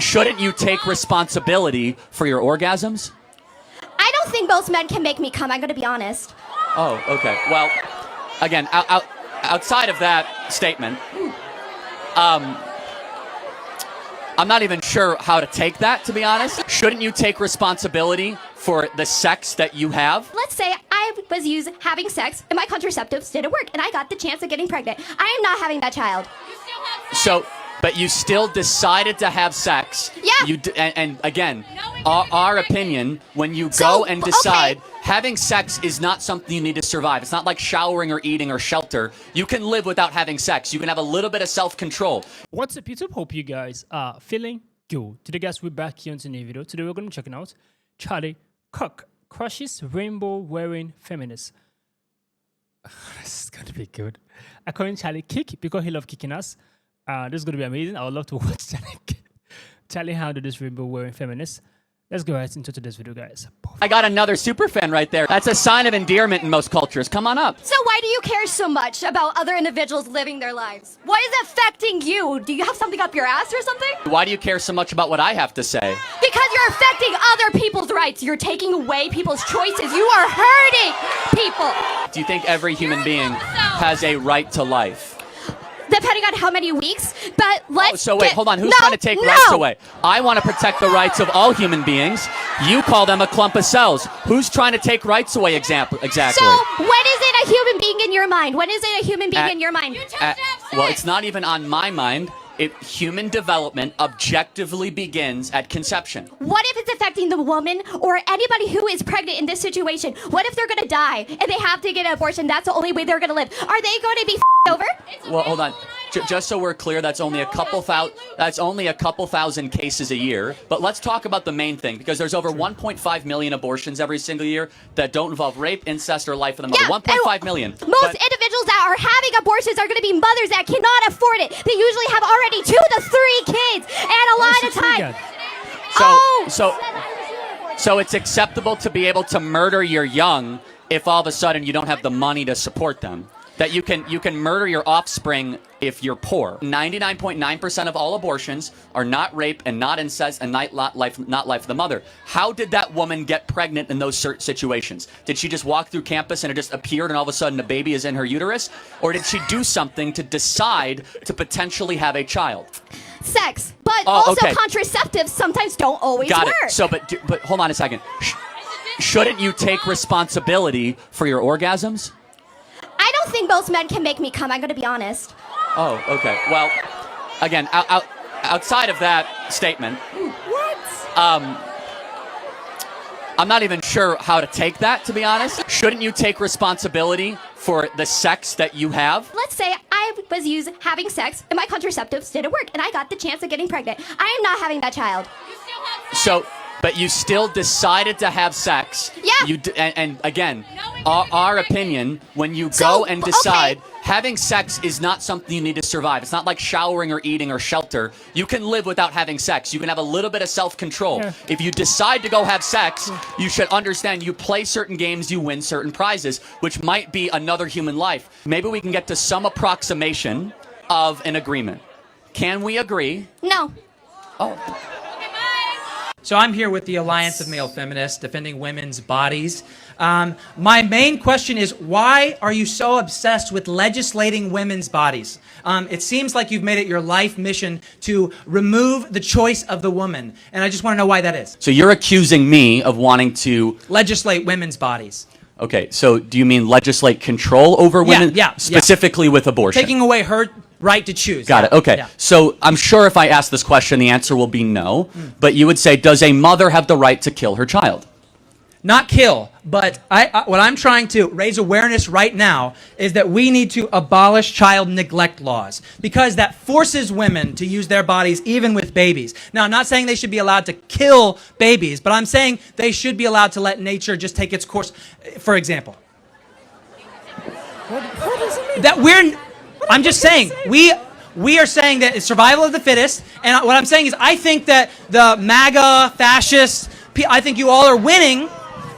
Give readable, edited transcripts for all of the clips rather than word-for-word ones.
shouldn't you take responsibility for your orgasms? I don't think most men can make me come. I'm going to be honest. Oh, okay. Well, again, outside of that statement, I'm not even sure how to take that, to be honest. Shouldn't you take responsibility for the sex that you have? Let's say I was having sex and my contraceptives didn't work and I got the chance of getting pregnant. I am not having that child. So, but you still decided to have sex. Yeah. And again, our opinion, when you go and decide, having sex is not something you need to survive. It's not like showering or eating or shelter. You can live without having sex. You can have a little bit of self-control. What's up, YouTube? Hope you guys are feeling good. Today, guys, we're back here on the new video. Today, we're going to be checking out Kirk crushes rainbow-wearing feminist. This is going to be good. I call him Charlie Kick because he loves kicking us. This is going to be amazing. I would love to watch Charlie handle this rainbow-wearing feminist. Let's go right into today's video, guys. I got another super fan right there. That's a sign of endearment in most cultures. Come on up. So why do you care so much about other individuals living their lives? Why is it affecting you? Do you have something up your ass or something? Why do you care so much about what I have to say? Because you're affecting other people's rights. You're taking away people's choices. You are hurting people. Do you think every human being has a right to life? Depending on how many weeks, but let's so wait, hold on. Who's trying to take rights away? I want to protect the rights of all human beings. You call them a clump of cells. Who's trying to take rights away exactly? So when is it a human being in your mind? When is it a human being in your mind? Well, it's not even on my mind. Human development objectively begins at conception. What if it's affecting the woman or anybody who is pregnant in this situation? What if they're going to die and they have to get an abortion? That's the only way they're going to live. Are they going to be over? Well, hold on. Just so we're clear, that's only a couple thousand cases a year. But let's talk about the main thing, because there's over 1.5 million abortions every single year that don't involve rape, incest, or life of the mother. 1.5 million. Most individuals that are having abortions are going to be mothers that cannot afford it. They usually have already 2 to 3 kids, and a lot of time. So it's acceptable to be able to murder your young if all of a sudden you don't have the money to support them. That you can murder your offspring if you're poor. 99.9% of all abortions are not rape and not incest and not life of the mother. How did that woman get pregnant in those situations? Did she just walk through campus and it just appeared and all of a sudden a baby is in her uterus? Or did she do something to decide to potentially have a child? Sex, but also contraceptives sometimes don't always work. Got it. So, but hold on a second. Shouldn't you take responsibility for your orgasms? I don't think most men can make me come. I'm going to be honest. Oh, okay. Well, again, outside of that statement, I'm not even sure how to take that, to be honest. Shouldn't you take responsibility for the sex that you have? Let's say I was having sex and my contraceptives didn't work and I got the chance of getting pregnant. I am not having that child. But you still decided to have sex. Yeah. And again, our opinion, when you go and decide, having sex is not something you need to survive. It's not like showering or eating or shelter. You can live without having sex. You can have a little bit of self-control. Yeah. If you decide to go have sex, you should understand you play certain games, you win certain prizes, which might be another human life. Maybe we can get to some approximation of an agreement. Can we agree? No. Oh. So I'm here with the Alliance of Male Feminists, defending women's bodies. My main question is, why are you so obsessed with legislating women's bodies? It seems like you've made it your life mission to remove the choice of the woman. And I just want to know why that is. So you're accusing me of wanting to legislate women's bodies. Okay, so do you mean legislate control over women? Yeah. Specifically with abortion? Taking away her right to choose. Got it. Okay. Yeah. So I'm sure if I ask this question, the answer will be no. But you would say, does a mother have the right to kill her child? Not kill, but what I'm trying to raise awareness right now is that we need to abolish child neglect laws, because that forces women to use their bodies even with babies. Now, I'm not saying they should be allowed to kill babies, but I'm saying they should be allowed to let nature just take its course. For example, What does it mean? I'm just saying, we are saying that it's survival of the fittest, and what I'm saying is I think that the MAGA, fascists, I think you all are winning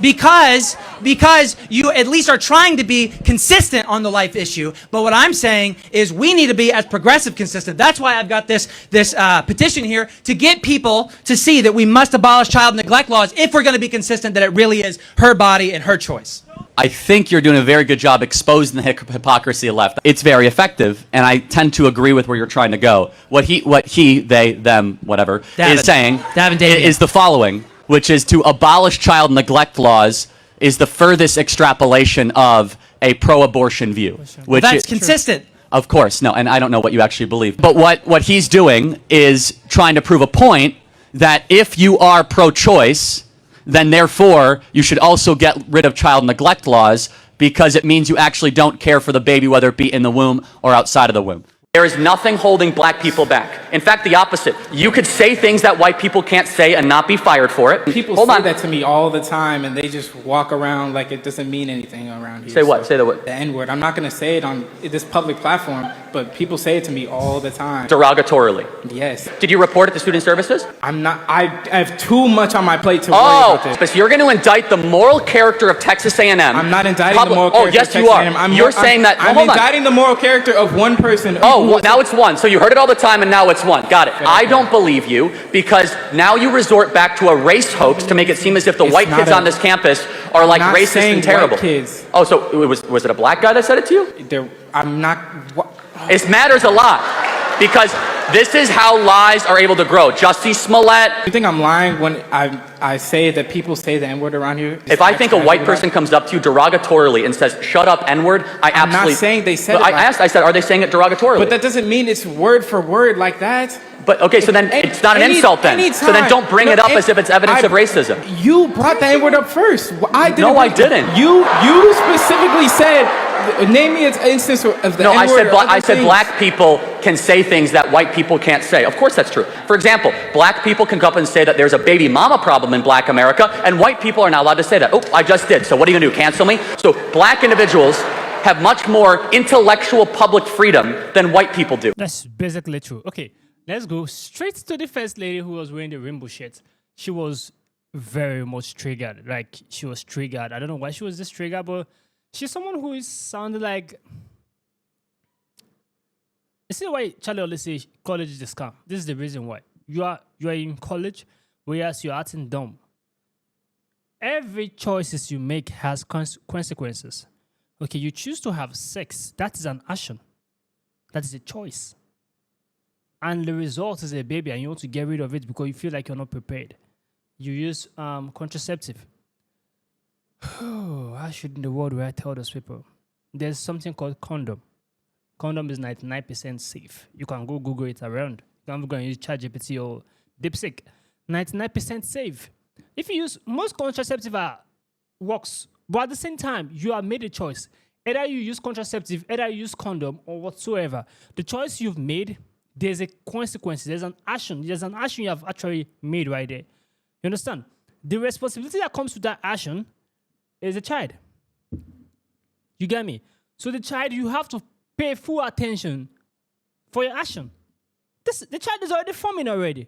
because because you at least are trying to be consistent on the life issue. But what I'm saying is we need to be as progressive consistent. That's why I've got this petition here to get people to see that we must abolish child neglect laws if we're going to be consistent that it really is her body and her choice. I think you're doing a very good job exposing the hypocrisy of left. It's very effective, and I tend to agree with where you're trying to go. What he, they, them, whatever, is saying is the following, which is to abolish child neglect laws is the furthest extrapolation of a pro-abortion view. Well, that's consistent. Of course, no, and I don't know what you actually believe. But what he's doing is trying to prove a point that if you are pro-choice, then therefore you should also get rid of child neglect laws because it means you actually don't care for the baby, whether it be in the womb or outside of the womb. There is nothing holding black people back. In fact, the opposite. You could say things that white people can't say and not be fired for it. People say that to me all the time, and they just walk around like it doesn't mean anything around here. Say what? Say the what? The N-word. I'm not going to say it on this public platform, but people say it to me all the time. Derogatorily. Yes. Did you report it to student services? I'm not. I have too much on my plate to worry about this. But you're going to indict the moral character of Texas A&M. I'm not indicting the moral character yes, of Texas you are. A&M. You're saying that. I'm indicting the moral character of one person. Oh, now it's one. So you heard it all the time, and now it's one. Got it. I don't believe you because now you resort back to a race hoax to make it seem as if the white kids on this campus are like racist and terrible. Kids. Oh, so was it a black guy that said it to you? I'm not. It matters a lot because this is how lies are able to grow. Jussie Smollett. You think I'm lying when I say that people say the N-word around here? If I think a white person comes up to you derogatorily and says, shut up, N-word, I'm not saying they said it. I said, are they saying it derogatorily? But that doesn't mean it's word for word like that. But, okay, so then it's not an insult then. So then don't bring it up as if it's evidence of racism. You brought the N-word up first. I didn't. No, I didn't. You specifically said, name me an instance of the No, N-word. I said black people can say things that white people can't say. Of course that's true. For example, black people can come up and say that there's a baby mama problem in black America, and white people are not allowed to say that. Oh, I just did. So what are you going to do, cancel me? So black individuals have much more intellectual public freedom than white people do. That's basically true. Okay, let's go straight to the first lady who was wearing the rainbow shirt. She was very much triggered. Like, she was triggered. I don't know why she was this triggered, but she's someone who is sounded like... You see why Charlie always says college is a scam? This is the reason why. You are in college, whereas you're acting dumb. Every choices you make has consequences. Okay, you choose to have sex. That is an action. That is a choice. And the result is a baby, and you want to get rid of it because you feel like you're not prepared. You use contraceptive. How should in the world where I tell those people? There's something called condom. Condom is 99% safe. You can go Google it around. You can go and use ChatGPT or DeepSeek. 99% safe. If you use most contraceptive works, but at the same time, you have made a choice. Either you use contraceptive, either you use condom, or whatsoever. The choice you've made, there's a consequence. There's an action. There's an action you have actually made right there. You understand? The responsibility that comes with that action is the child. You get me? So the child, you have to pay full attention for your action. The child is already forming already.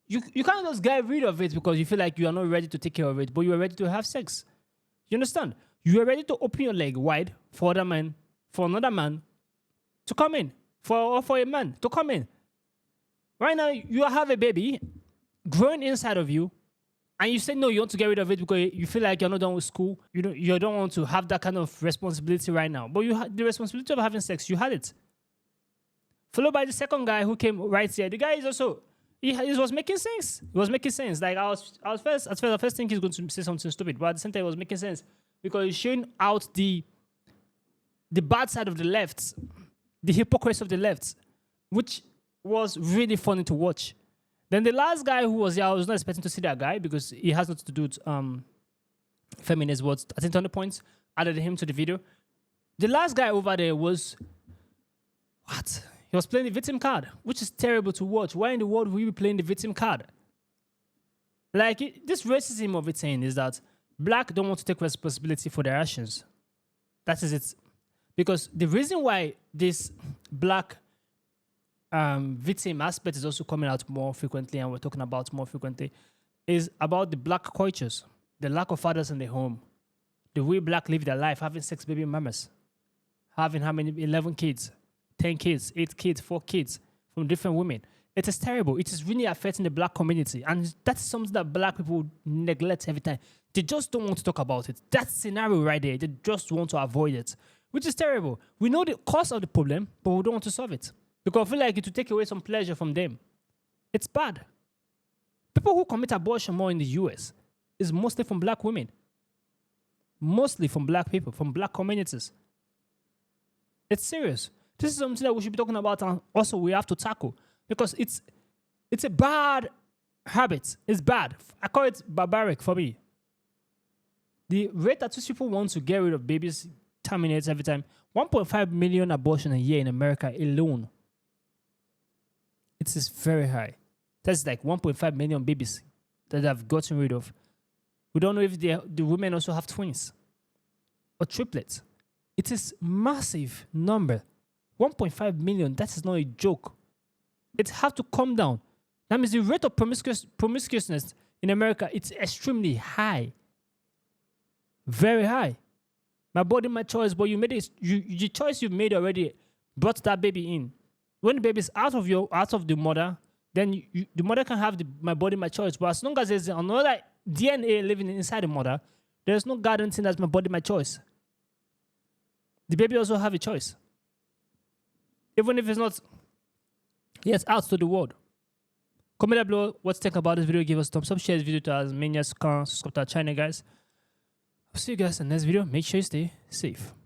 You can't just get rid of it because you feel like you are not ready to take care of it, but you are ready to have sex. You understand? You are ready to open your leg wide for another man to come in, for a man to come in. Right now, you have a baby growing inside of you, and you say no, you want to get rid of it because you feel like you're not done with school. You don't want to have that kind of responsibility right now. But the responsibility of having sex, you had it. Followed by the second guy who came right here. The guy is also, he was making sense. He was making sense. Like I was first thinking he's going to say something stupid, but at the same time, it was making sense because he's showing out the bad side of the left, the hypocrisy of the left, which was really funny to watch. Then the last guy who was here, I was not expecting to see that guy because he has nothing to do with feminist words. I think 20 points added him to the video. The last guy over there was, what? He was playing the victim card, which is terrible to watch. Why in the world would we be playing the victim card? Like, this racism of it saying is that black don't want to take responsibility for their actions. That is it. Because the reason why this black victim aspect is also coming out more frequently, and we're talking about more frequently, is about the black cultures, the lack of fathers in the home, the way black live their life, having 6 baby mamas, having how many, 11 kids, 10 kids, 8 kids, 4 kids from different women. It is terrible. It is really affecting the black community. And that's something that black people neglect every time. They just don't want to talk about it. That scenario right there, they just want to avoid it, which is terrible. We know the cause of the problem, but we don't want to solve it. Because I feel like it will take away some pleasure from them. It's bad. People who commit abortion more in the US is mostly from black women. Mostly from black people, from black communities. It's serious. This is something that we should be talking about, and also we have to tackle. Because it's a bad habit. It's bad. I call it barbaric for me. The rate that these people want to get rid of babies terminates every time. 1.5 million abortions a year in America alone. It is very high. That's like 1.5 million babies that have gotten rid of. We don't know if the women also have twins or triplets. It is massive number. 1.5 million, that is not a joke. It has to come down. That means the rate of promiscuousness in America, it's extremely high. Very high. My body, my choice, but you made it. The choice you made already brought that baby in. When the baby is out of the mother, then the mother can have my body, my choice. But as long as there's another DNA living inside the mother, there's no guarantee that's my body, my choice. The baby also have a choice. Even if it's not yet out to the world. Comment down below what you think about this video. Give us a thumbs up, share this video to as many as you can. Subscribe to our channel, guys. I'll see you guys in the next video. Make sure you stay safe.